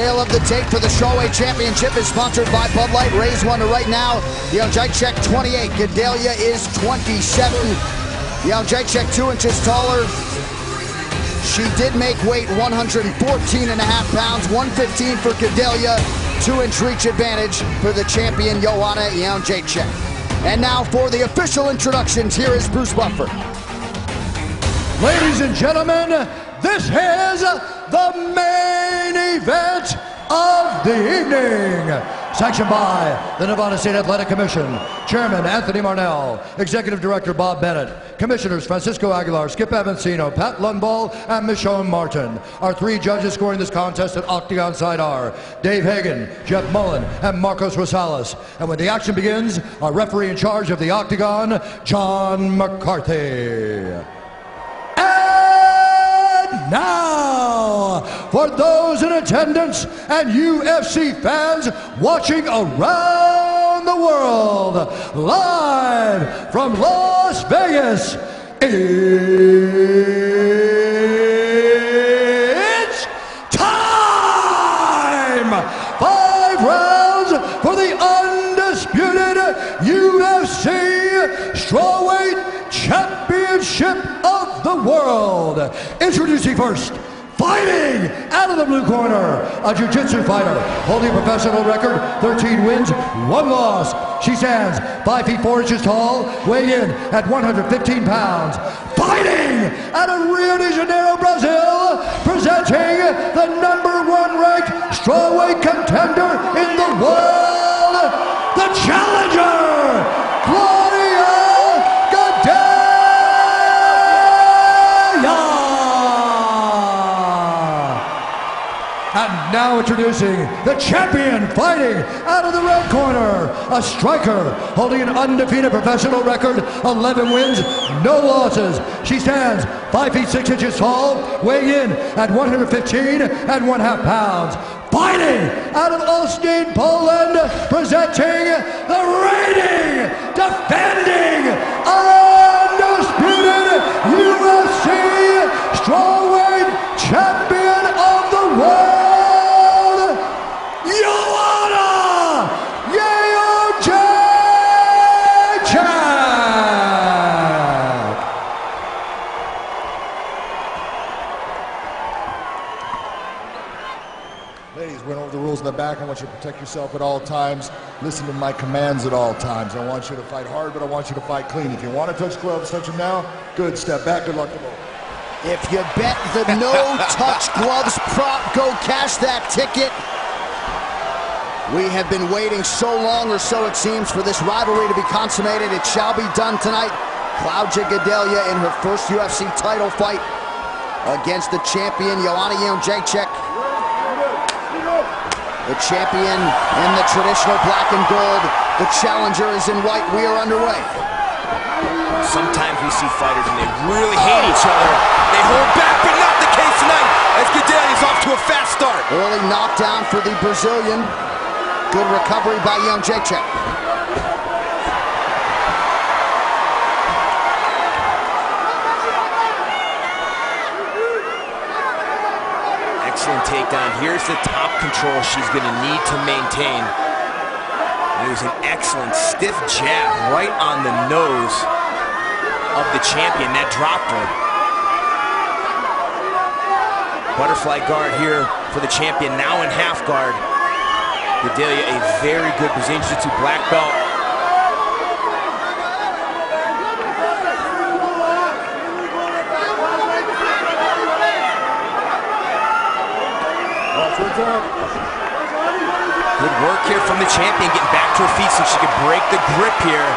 Tale of the tape for the Strawweight Championship is sponsored by Bud Light. Raise one to right now. Jędrzejczyk 28, Gadelha is 27. Jędrzejczyk 2 inches taller. She did make weight 114.5 pounds, 115 for Gadelha, 2-inch reach advantage for the champion Joanna Jędrzejczyk. And now for the official introductions, here is Bruce Buffer. Ladies and gentlemen, this is the main event of the evening. Sanctioned by the Nevada State Athletic Commission, Chairman Anthony Marnell, Executive Director Bob Bennett, Commissioners Francisco Aguilar, Skip Avancino, Pat Lundball, and Michonne Martin. Our 3 judges scoring this contest at Octagon side are Dave Hagan, Jeff Mullen, and Marcos Rosales. And when the action begins, our referee in charge of the Octagon, John McCarthy. Now, for those in attendance and UFC fans watching around the world, live from Las Vegas, it's time! 5 rounds for the undisputed UFC Strawweight Championship of the world. Introducing first, fighting out of the blue corner, a jiu-jitsu fighter holding a professional record, 13 wins, 1 loss. She stands 5 feet 4 inches tall, weighing in at 115 pounds. Fighting out of Rio de Janeiro, Brazil, presenting the #1 ranked strawweight contender in the world, the challenger, Cláudia. And now introducing the champion, fighting out of the red corner, a striker holding an undefeated professional record, 11 wins, no losses. She stands 5 feet 6 inches tall, weighing in at 115.5 pounds. Fighting out of Olsztyn, Poland, presenting the reigning, defending, undisputed UFC strawweight champion of the world, Joanna Jędrzejczyk. Ladies, we went over the rules in the back. I want you to protect yourself at all times. Listen to my commands at all times. I want you to fight hard, but I want you to fight clean. If you want to touch gloves, touch them now. Good, step back. Good luck to both. If you bet the no-touch gloves prop, go cash that ticket. We have been waiting so long, or so it seems, for this rivalry to be consummated. It shall be done tonight. Cláudia Gadelha in her first UFC title fight against the champion, Joanna Jędrzejczyk. The champion in the traditional black and gold. The challenger is in white. We are underway. Sometimes we see fighters and they really hate each other. They hold back, but not the case tonight, as Gadelha is off to a fast start. Early knockdown for the Brazilian. Good recovery by Jędrzejczyk. Excellent takedown. Here's the top control she's going to need to maintain. It was an excellent stiff jab right on the nose of the champion. That dropped her. Butterfly guard here for the champion, now in half guard. Gadelha, a very good Brazilian Jiu-Jitsu black belt. Good work here from the champion, getting back to her feet so she could break the grip here.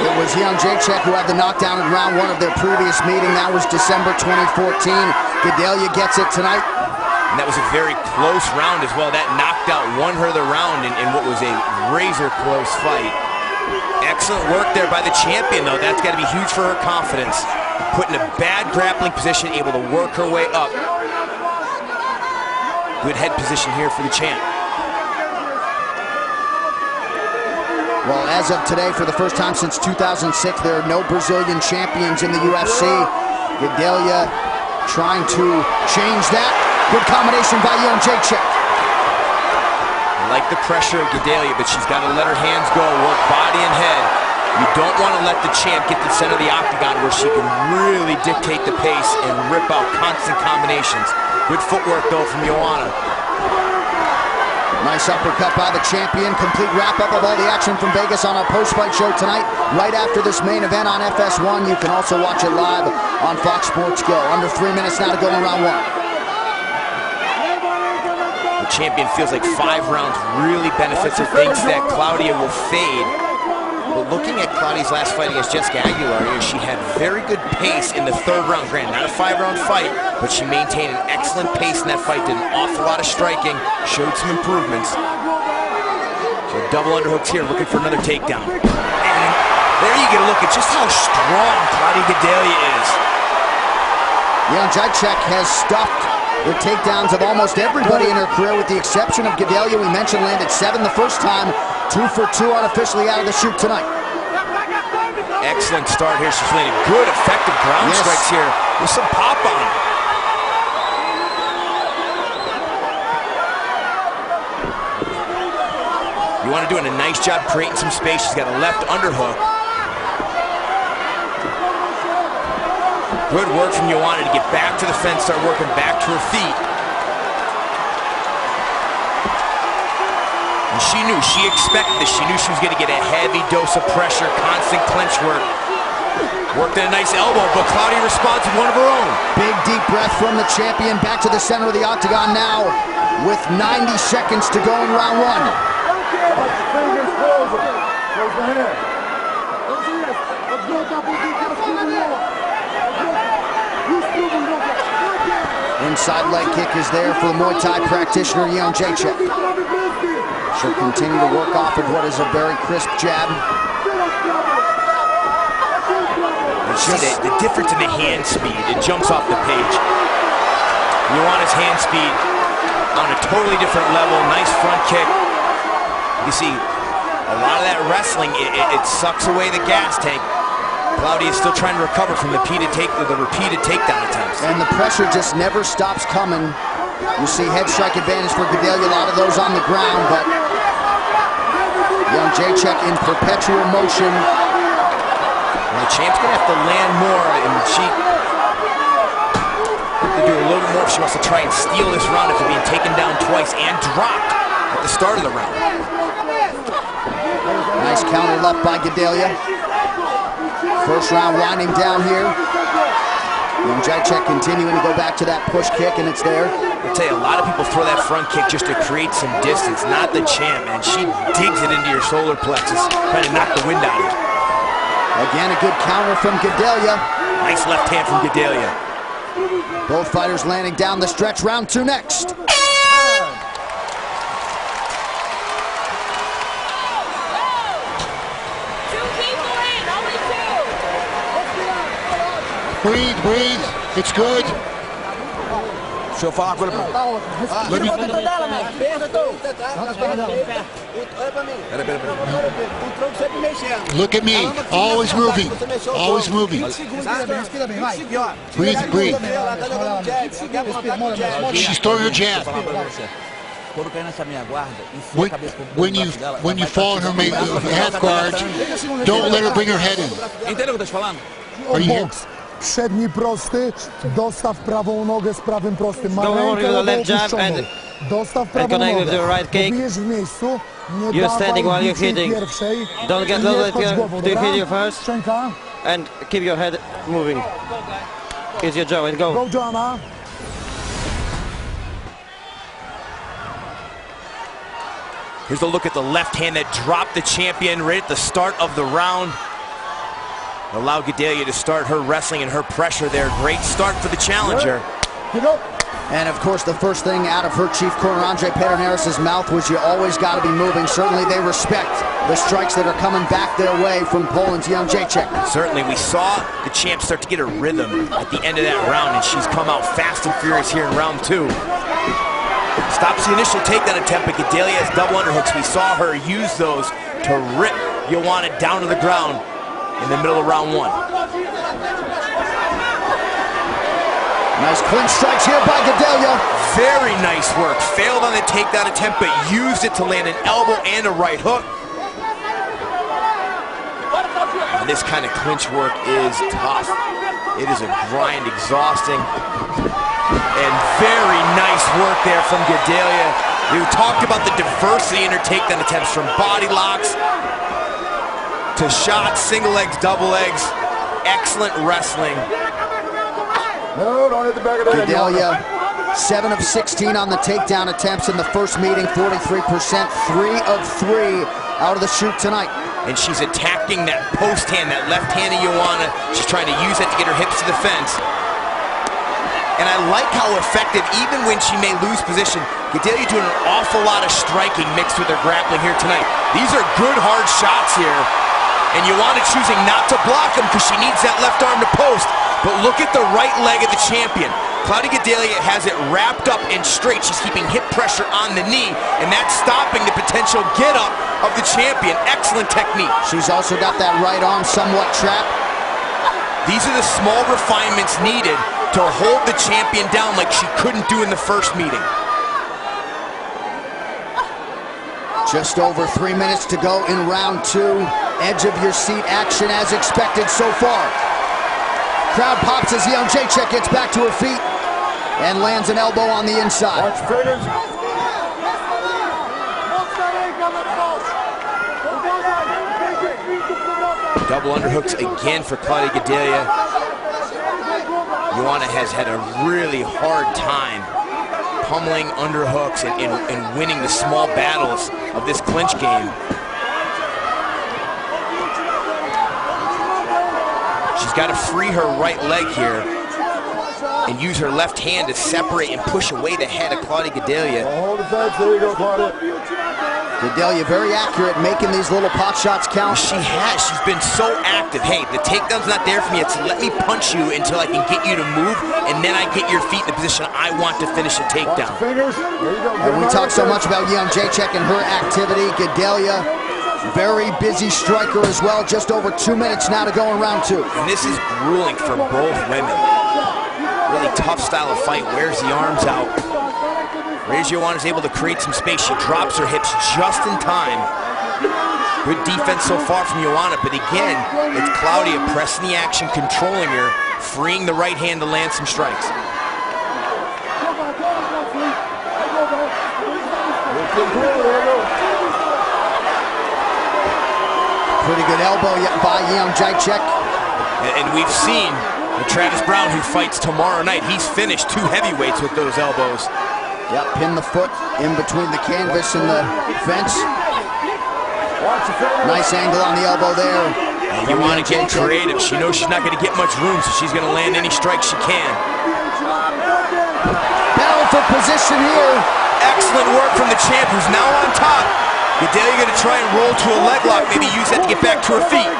It was Jędrzejczyk who had the knockdown in round 1 of their previous meeting. That was December 2014. Gadelha gets it tonight. And that was a very close round as well. That knockout won her the round in what was a razor-close fight. Excellent work there by the champion, though. That's got to be huge for her confidence. Put in a bad grappling position, able to work her way up. Good head position here for the champ. Well, as of today, for the first time since 2006, there are no Brazilian champions in the UFC. Gadelha trying to change that. Good combination by Jędrzejczyk. I like the pressure of Gadelha, but she's got to let her hands go, work body and head. You don't want to let the champ get to the center of the octagon where she can really dictate the pace and rip out constant combinations. Good footwork, though, from Joanna. Nice uppercut by the champion. Complete wrap-up of all the action from Vegas on our post-fight show tonight. Right after this main event on FS1. You can also watch it live on Fox Sports Go. Under 3 minutes now to go in round 1. The champion feels like 5 rounds really benefits her. Thinks that Cláudia will fade. But looking at Cláudia's last fight against Jessica Aguilar, she had very good pace in the 3rd round. Granted, not a 5-round fight, but she maintained an excellent pace in that fight. Did an awful lot of striking, showed some improvements. So double underhooks here, looking for another takedown. And there you get a look at just how strong Cláudia Gadelha is. Jędrzejczyk has stuffed the takedowns of almost everybody in her career, with the exception of Gadelha. We mentioned landed 7 the first time, 2 for 2 unofficially out of the chute tonight. Excellent start here. She's landing good, effective ground strikes here with some pop on it. Joanna doing a nice job creating some space. She's got a left underhook. Good work from Joanna to get back to the fence, start working back to her feet. And she knew, she expected this. She knew she was going to get a heavy dose of pressure, constant clinch work. Worked in a nice elbow, but Cláudia responds with one of her own. Big deep breath from the champion. Back to the center of the octagon now with 90 seconds to go in round 1. Inside leg kick is there for the Muay Thai practitioner Jędrzejczyk. She'll continue to work off of what is a very crisp jab. And see the difference in the hand speed. It jumps off the page. Joanna's hand speed on a totally different level. Nice front kick. You see, a lot of that wrestling, it sucks away the gas tank. Cláudia is still trying to recover from the repeated takedown attempts. And the pressure just never stops coming. You see head strike advantage for Gadelha, a lot of those on the ground, but Jędrzejczyk in perpetual motion. And the champ's gonna have to land more, and she has to do a little bit more if she wants to try and steal this round after being taken down twice and dropped at the start of the round. Nice counter left by Gadelha. First round winding down here. Jędrzejczyk continuing to go back to that push kick, and it's there. I'll tell you, a lot of people throw that front kick just to create some distance. Not the champ, man. She digs it into your solar plexus, trying to knock the wind out of you. Again, a good counter from Gadelha. Nice left hand from Gadelha. Both fighters landing down the stretch. Round 2 next. Breathe, breathe. It's good. Deixa eu falar uma coisa pra Look at me. Always moving. Always moving. Breathe, breathe. She's throwing her jab. When you fall in her half guard, don't let her bring her head in. Are you here? Przedni prosty, dostaw prawą nogę z prawym prostym. Ma Go over rękę with the left jab opuszczoną. and Dostaw prawą connect nogę. with the right kick. Dobijesz w miejscu, nie You're standing while you're dawaj hitting. pierwszej. Don't get Nie loaded wchodź głową, to dobra? hit you first Szczęka. and keep your head moving. Here's your jaw and go. Go, Joanna. Here's a look at the left hand that dropped the champion right at the start of the round. Allow Gadelha to start her wrestling and her pressure there. Great start for the challenger. And of course, the first thing out of her chief corner, Andre Pederneiras' mouth, was you always got to be moving. Certainly they respect the strikes that are coming back their way from Poland's Jędrzejczyk. Certainly, we saw the champ start to get a rhythm at the end of that round, and she's come out fast and furious here in round 2. Stops the initial takedown attempt, but Gadelha has double underhooks. We saw her use those to rip Joanna down to the ground in the middle of round 1. Nice clinch strikes here by Gadelha. Very nice work. Failed on the takedown attempt, but used it to land an elbow and a right hook. And this kind of clinch work is tough. It is a grind, exhausting. And very nice work there from Gadelha. We talked about the diversity in her takedown attempts, from body locks to shots, single legs, double legs. Excellent wrestling. No, don't hit the back of the head. Gadelha, 7 of 16 on the takedown attempts in the first meeting, 43%, 3 of 3 out of the shoot tonight. And she's attacking that post hand, that left hand of Joanna. She's trying to use that to get her hips to the fence. And I like how effective, even when she may lose position, Gadelha doing an awful lot of striking mixed with her grappling here tonight. These are good, hard shots here. And Joanna choosing not to block them because she needs that left arm to post. But look at the right leg of the champion. Cláudia Gadelha has it wrapped up and straight. She's keeping hip pressure on the knee, and that's stopping the potential get-up of the champion. Excellent technique. She's also got that right arm somewhat trapped. These are the small refinements needed to hold the champion down like she couldn't do in the first meeting. Just over 3 minutes to go in round 2. Edge of your seat action as expected so far. Crowd pops as Jędrzejczyk gets back to her feet and lands an elbow on the inside. Watch fingers. Double underhooks again for Cláudia Gadelha. Joanna has had a really hard time pummeling underhooks and winning the small battles of this clinch game. She's got to free her right leg here and use her left hand to separate and push away the head of Cláudia Gadelha. Hold the fence. There you go, Cláudia. Gadelha very accurate, making these little pot shots count. She has. She's been so active. Hey, the takedown's not there for me. It's let me punch you until I can get you to move, and then I get your feet in the position I want to finish a takedown. Watch fingers. There you go. And we talk so much about Jędrzejczyk and her activity. Gadelha, very busy striker as well. Just over 2 minutes now to go in round 2. And this is grueling for both women. Really tough style of fight. Wears the arms out. Joanna's able to create some space. She drops her hips just in time. Good defense so far from Joanna, but again, it's Cláudia pressing the action, controlling her, freeing the right hand to land some strikes. Pretty good elbow by Jędrzejczyk. And we've seen Travis Brown, who fights tomorrow night, he's finished 2 heavyweights with those elbows. Yep, pin the foot in between the canvas and the fence. Nice angle on the elbow there. And Joanna getting creative. She knows she's not going to get much room, so she's going to land any strike she can. Battle for position here. Excellent work from the champ, who's now on top. Gadelha going to try and roll to a leg lock, maybe use that to get back to her feet.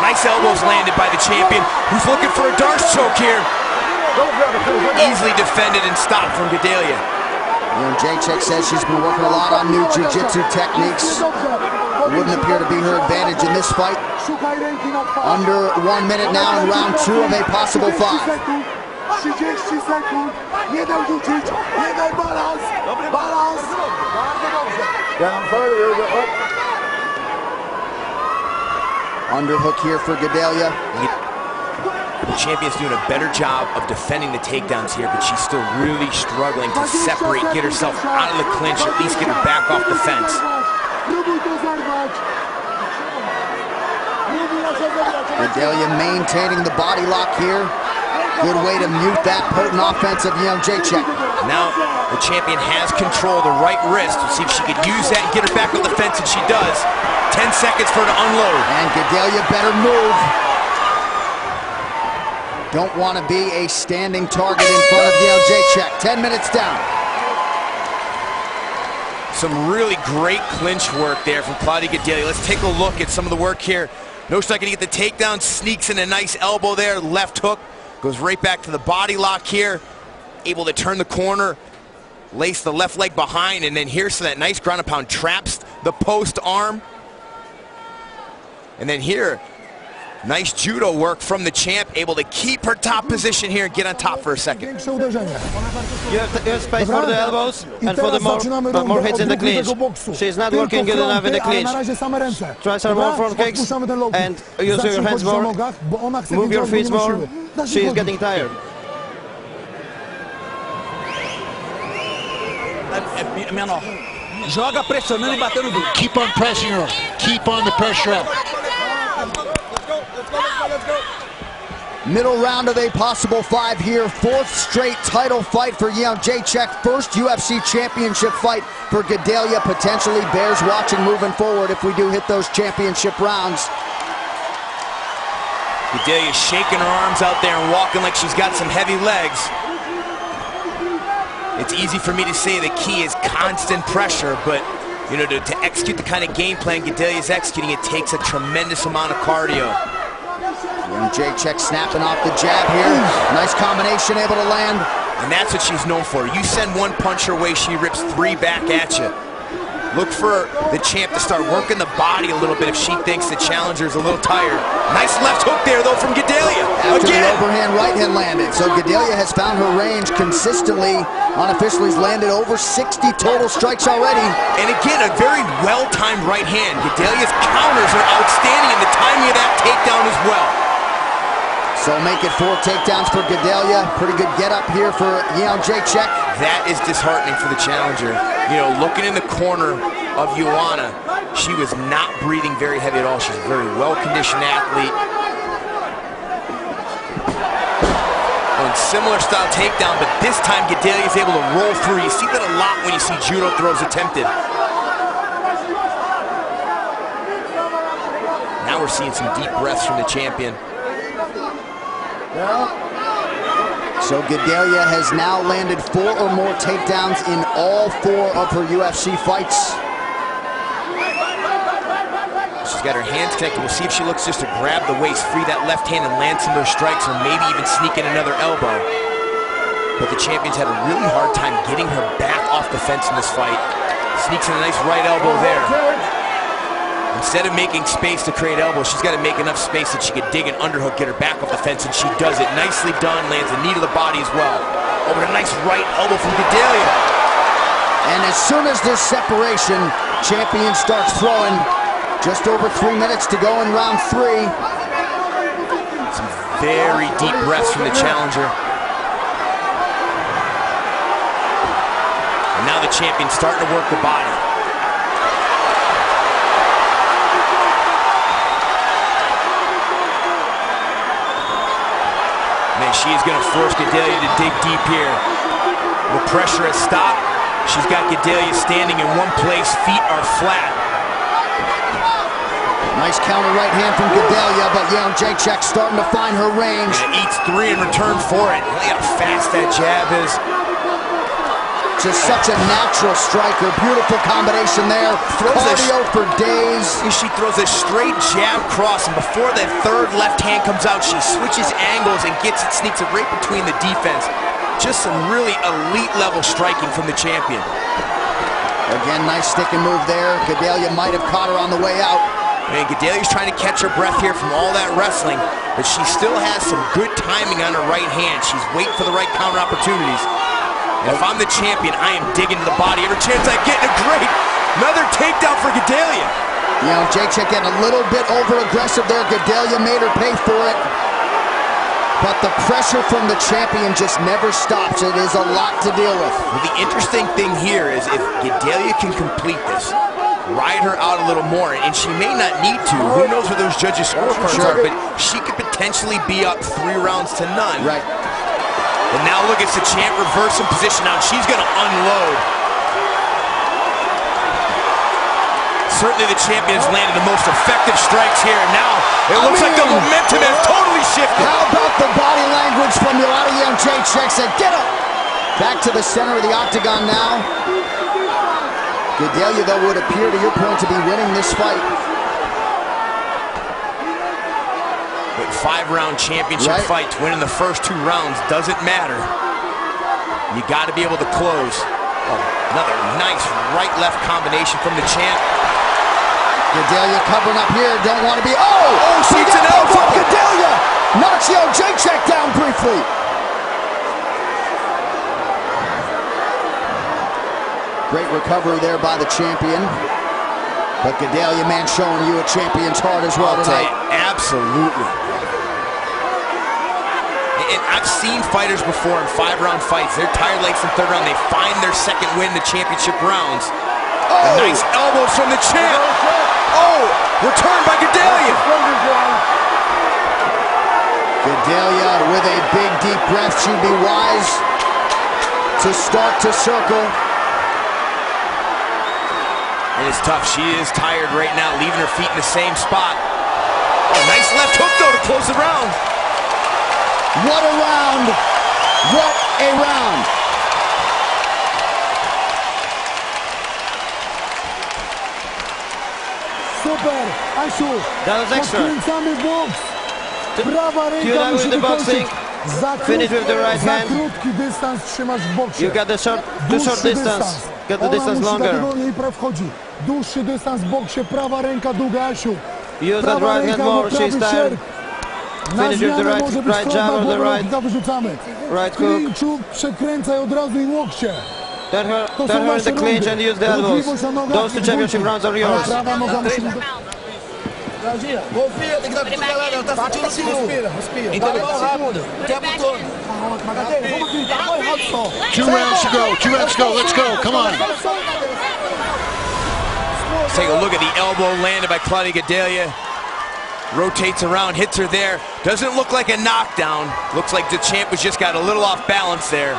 Nice elbows landed by the champion, who's looking for a Darce choke here. Easily defended and stopped from Gadelha. Jędrzejczyk says she's been working a lot on new jiu-jitsu techniques. It wouldn't appear to be her advantage in this fight. Under 1 minute now in round 2 of a possible 5. 30 sekund, nie dał rzucić, nie dał balans, balans. Down further. Underhook here for Gadelha. The champion's doing a better job of defending the takedowns here, but she's still really struggling to separate, get herself out of the clinch, at least get her back off the fence. Gadelha maintaining the body lock here. Good way to mute that potent offense of Jędrzejczyk. Now the champion has control of the right wrist. We'll see if she could use that and get her back on the fence, and she does. 10 seconds for her to unload. And Gadelha better move. Don't want to be a standing target in front of Jędrzejczyk. 10 minutes down. Some really great clinch work there from Cláudia Gadelha. Let's take a look at some of the work here. No strike to get the takedown, sneaks in a nice elbow there, left hook. Goes right back to the body lock here. Able to turn the corner, lace the left leg behind, and then here's that nice ground and pound. Traps the post arm. And then here, Nice judo work from the champ, able to keep her top position here and get on top for a second. You have space for the elbows and for the more hits in the clinch. She's not working good enough in the clinch. Try some more front kicks and use your hands more. Move your feet more. She is getting tired. Joga pressionando e batendo duro. Keep on pressing her. Keep on the pressure up. Middle round of a possible 5 here. 4th straight title fight for Jędrzejczyk. First UFC championship fight for Gadelha. Potentially bears watching moving forward if we do hit those championship rounds. Gadelha shaking her arms out there and walking like she's got some heavy legs. It's easy for me to say the key is constant pressure, but you know, to execute the kind of game plan Gadelha is executing, it takes a tremendous amount of cardio. Jędrzejczyk snapping off the jab here. Nice combination, able to land. And that's what she's known for. You send one punch her way, she rips 3 back at you. Look for the champ to start working the body a little bit if she thinks the challenger's a little tired. Nice left hook there, though, from Gadelha. After the overhand right hand landed. So Gadelha has found her range consistently. Unofficially has landed over 60 total strikes already. And again, a very well-timed right hand. Gadelha's counters are outstanding, and the timing of that takedown as well. So make it 4 takedowns for Gadelha. Pretty good get up here for Jędrzejczyk. That is disheartening for the challenger. You know, looking in the corner of Joanna, she was not breathing very heavy at all. She's a very well-conditioned athlete. On similar style takedown, but this time Gadelha is able to roll through. You see that a lot when you see judo throws attempted. Now we're seeing some deep breaths from the champion. So Gadelha has now landed 4 or more takedowns in all 4 of her UFC fights. She's got her hands connected. We'll see if she looks just to grab the waist, free that left hand and land some of those strikes, or maybe even sneak in another elbow. But the champion's had a really hard time getting her back off the fence in this fight. Sneaks in a nice right elbow there. Instead of making space to create elbows, she's got to make enough space that she can dig an underhook, get her back off the fence, and she does it. Nicely done, lands a knee to the body as well. Over a nice right elbow from Gadelha. And as soon as there's separation, champion starts throwing. Just over 3 minutes to go in round 3. Some very deep breaths from the challenger. And now the champion's starting to work the body. Man, she is going to force Gadelha to dig deep here. The pressure has stopped. She's got Gadelha standing in one place. Feet are flat. Nice counter right hand from Gadelha, but Jędrzejczyk starting to find her range. And eats 3 in return for it. Look how fast that jab is. Just such a natural striker. Beautiful combination there. Cardio for days. She throws a straight jab cross, and before that 3rd left hand comes out, she switches angles and gets it, sneaks it right between the defense. Just some really elite level striking from the champion. Again, nice stick and move there. Gadelha might have caught her on the way out. Man, Gadelha's trying to catch her breath here from all that wrestling, but she still has some good timing on her right hand. She's waiting for the right counter opportunities. And if I'm the champion, I am digging to the body. Every chance I get, another takedown for Gadelha. Jędrzejczyk getting a little bit over-aggressive there. Gadelha made her pay for it. But the pressure from the champion just never stops. It is a lot to deal with. Well, the interesting thing here is if Gadelha can complete this, ride her out a little more, and she may not need to. Who knows where those judges' scorecards are, but she could potentially be up 3 rounds to none. Right. And now look at the champ reversing position now. She's going to unload. Certainly the champion has landed the most effective strikes here. Now it looks like the momentum has totally shifted. How about the body language from Jędrzejczyk? Said, get up. Back to the center of the octagon now. Gadelha, though, would appear to your point to be winning this fight. But 5-round championship fights, winning the first 2 rounds doesn't matter. You got to be able to close. Oh, another nice right-left combination from the champ. Gadelha covering up here, don't want to be, oh! She gets an elbow from Gadelha! Knocks Jędrzejczyk down briefly. Great recovery there by the champion. But Gadelha, man, showing you a champion's heart as well tonight. Absolutely. And I've seen fighters before in 5-round fights. They're tired late in the third round. They find their second win in the championship rounds. Oh. Nice elbows from the champ. Oh, returned by Gadelha. Gadelha with a big deep breath. She'd be wise to start to circle. And it's tough. She is tired right now, leaving her feet in the same spot. Oh, nice left hook, though, to close the round. What a round. What a round. Super, Asiu. That was extra. Podkręcamy boks. Prawa ręka musi boxing. Finish with the right hand. Za krótki dystans trzymasz w boksie. You got the short distance. Get the distance longer. Wchodzi. Dłuższy dystans w boksie, prawa ręka długa, Asiu. Use that right hand more, she's tired. Finish with the right jab or the right hook. Klinczu przekręcaj od razu i łokcie. Turn her in the clinch and use the elbows. Those two championship rounds are yours. Prawa noga musi być... Confia, tem que dar cotovelada, ela tá sentindo assim, respira. Então, rápido, o tempo todo. 2 rounds to go, 2 rounds to go, let's go, come on. Let's take a look at the elbow landed by Cláudia Gadelha. Rotates around, hits her there. Doesn't look like a knockdown. Looks like the champ was just got a little off balance there.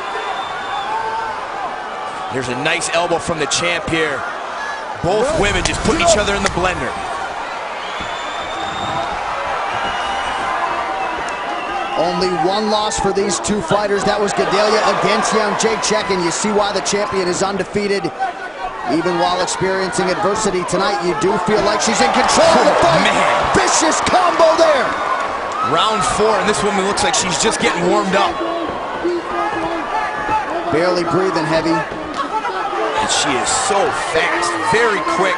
There's a nice elbow from the champ here. Both women just putting each other in the blender. Only one loss for these two fighters. That was Gadelha against Jędrzejczyk, and you see why the champion is undefeated. Even while experiencing adversity tonight, you do feel like she's in control of the fight. Man. Vicious combo there. Round 4, and this woman looks like she's just getting warmed up. Barely breathing heavy. And she is so fast, very quick.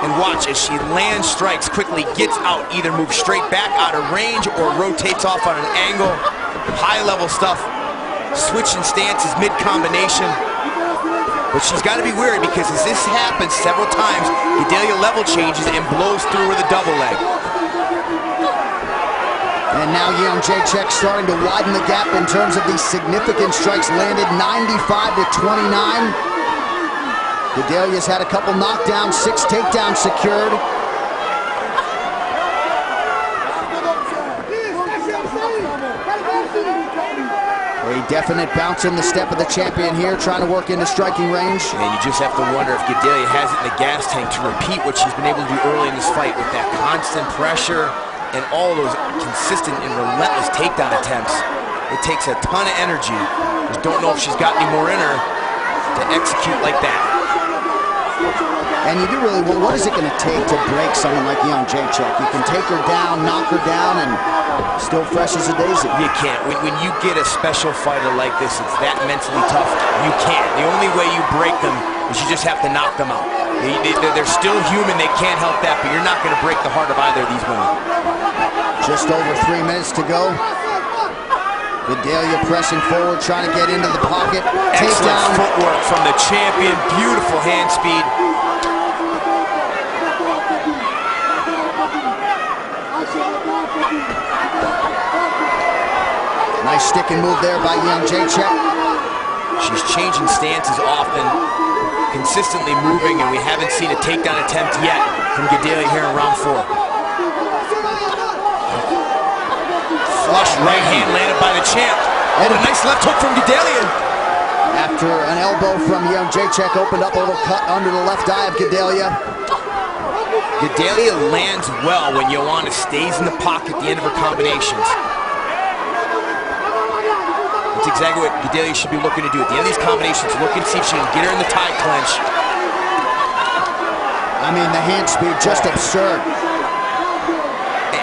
And watch as she lands strikes, quickly gets out, either moves straight back out of range or rotates off on an angle. High-level stuff, switching stances mid-combination. But she's got to be wary because as this happens several times, Gadelha level changes and blows through with a double leg. And now Jędrzejczyk starting to widen the gap in terms of these significant strikes landed, 95-29. Gadelha's had a couple knockdowns, 6 takedowns secured. A definite bounce in the step of the champion here, trying to work into striking range. And you just have to wonder if Gadelha has it in the gas tank to repeat what she's been able to do early in this fight with that constant pressure and all those consistent and relentless takedown attempts. It takes a ton of energy. Just don't know if she's got any more in her to execute like that. And you do really, well, what is it going to take to break someone like Jędrzejczyk? You can take her down, knock her down, and still fresh as a daisy. You can't. When you get a special fighter like this, it's that mentally tough. You can't. The only way you break them is you just have to knock them out. They're still human. They can't help that, but you're not going to break the heart of either of these women. Just over 3 minutes to go. Gadelha pressing forward, trying to get into the pocket. Excellent footwork from the champion. Beautiful hand speed. Nice stick and move there by Jędrzejczyk. She's changing stances often, consistently moving, and we haven't seen a takedown attempt yet from Gadelha here in round 4. Flush right hand landed by the champ. And a nice left hook from Gadelha. After an elbow from Jędrzejczyk, opened up a little cut under the left eye of Gadelha. Gadelha lands well when Joanna stays in the pocket at the end of her combinations. That's exactly what Gadelha should be looking to do. At the end of these combinations, look and see if she can get her in the tie clinch. I mean, the hand speed, just absurd.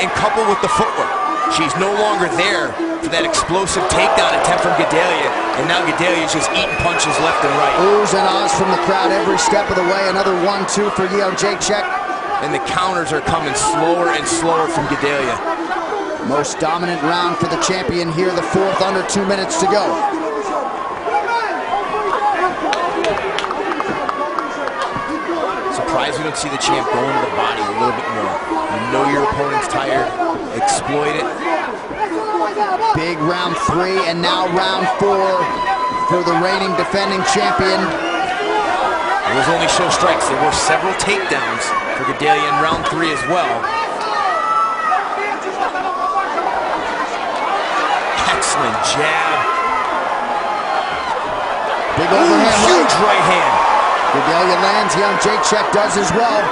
And coupled with the footwork, she's no longer there for that explosive takedown attempt from Gadelha, and now Gadelha is just eating punches left and right. Oohs and ahs from the crowd every step of the way. Another 1-2 for Jędrzejczyk. And the counters are coming slower and slower from Gadelha. Most dominant round for the champion here, the fourth, under 2 minutes to go. Surprised we don't see the champ going to the body a little bit more. You know your opponent's tired, exploit it. Big round 3, and now round 4 for the reigning defending champion. Those only show strikes. There were several takedowns for Gadelha in round 3 as well. Excellent jab. Big overhand huge right hand. Gadelha lands, Jędrzejczyk does as well.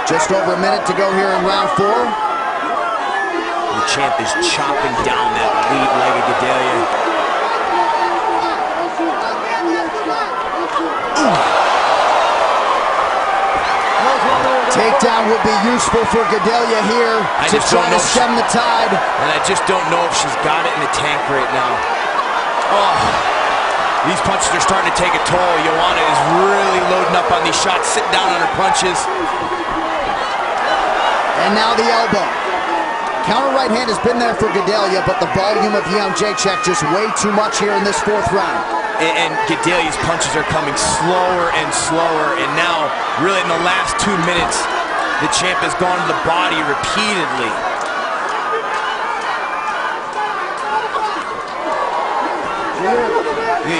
Just over a minute to go here in round 4. The champ is chopping down that lead leg of Gadelha. Takedown will be useful for Gadelha here to try to stem the tide. And I just don't know if she's got it in the tank right now. Oh, these punches are starting to take a toll. Joanna is really loading up on these shots, sitting down on her punches. And now the elbow. Counter right hand has been there for Gadelha, but the volume of Jędrzejczyk just way too much here in this fourth round. And Gadelha's punches are coming slower and slower, and now, really in the last 2 minutes, the champ has gone to the body repeatedly.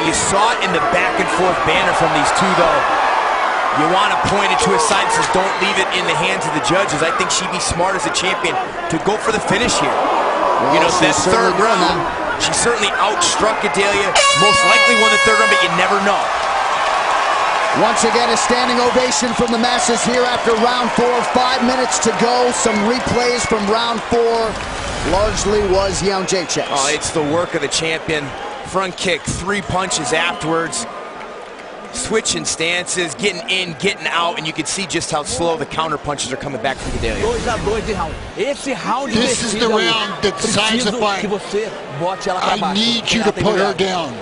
You saw it in the back and forth banner from these two, though. Joanna pointed to his side and says, don't leave it in the hands of the judges. I think she'd be smart as a champion to go for the finish here. Well, you know, that third round, she certainly outstruck Gadelha. Most likely won the third round, but you never know. Once again, a standing ovation from the masses here after round 4. 5 minutes to go. Some replays from round 4. Largely was Jędrzejczyk. Oh, it's the work of the champion. Front kick, 3 punches afterwards. Switching stances, getting in, getting out, and you can see just how slow the counter punches are coming back from Gadelha. This is the round that decides the fight. I need you to put her down.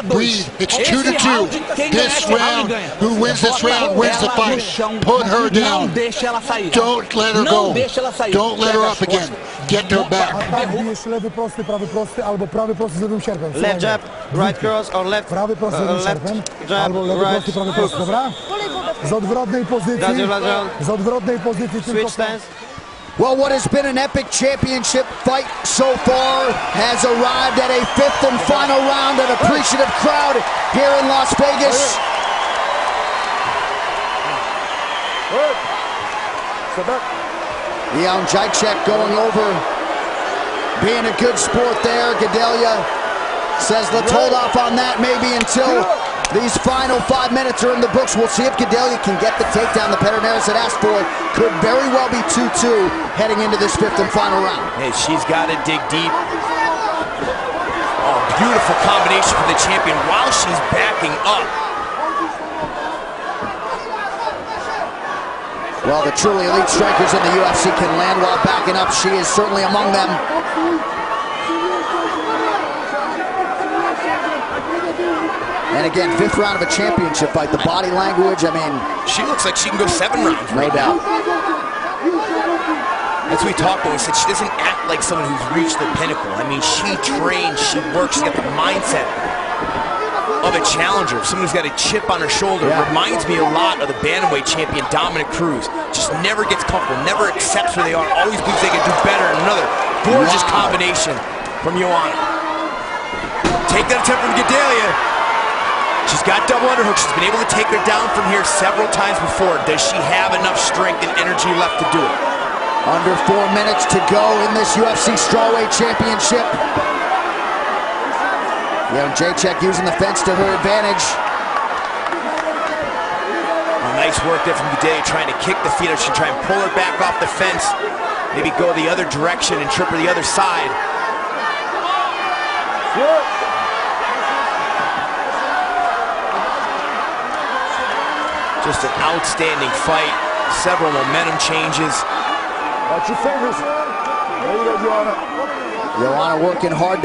Breathe. It's 2-2. This round, who wins this round wins the fight. Put her down. Don't let her go. Don't let her up again. Get her back. Left jab, right cross, or left jab, right hook. Switch stance. Well, what has been an epic championship fight so far has arrived at a 5th and final round. An appreciative crowd here in Las Vegas. Jędrzejczyk going over, being a good sport there. Gadelha says, let's hold off on that maybe until these final 5 minutes are in the books. We'll see if Gadelha can get the takedown the Pederneiras had asked for. Could very well be 2-2 heading into this 5th and final round. Hey, she's got to dig deep. Oh, beautiful combination for the champion while she's backing up. Well, the truly elite strikers in the UFC can land while backing up. She is certainly among them. And again, 5th round of a championship fight. The body language, I mean... She looks like she can go 7 rounds. No doubt. That's what we talked about. We said she doesn't act like someone who's reached the pinnacle. I mean, she trains, she works, she's got the mindset of a challenger, someone who's got a chip on her shoulder. Yeah. Reminds me a lot of the bantamweight champion, Dominic Cruz. Just never gets comfortable, never accepts where they are, always believes they can do better. And another gorgeous combination from Joanna. Take that attempt from Gadelha. She's got double underhook. She's been able to take her down from here several times before. Does she have enough strength and energy left to do it? Under 4 minutes to go in this UFC Strawweight Championship. Jędrzejczyk using the fence to her advantage. Well, nice work there from Gadelha, trying to kick the feet up. She try and pull her back off the fence. Maybe go the other direction and trip her the other side. Just an outstanding fight. Several momentum changes. Watch your fingers. There you go, Joanna. Joanna working hard to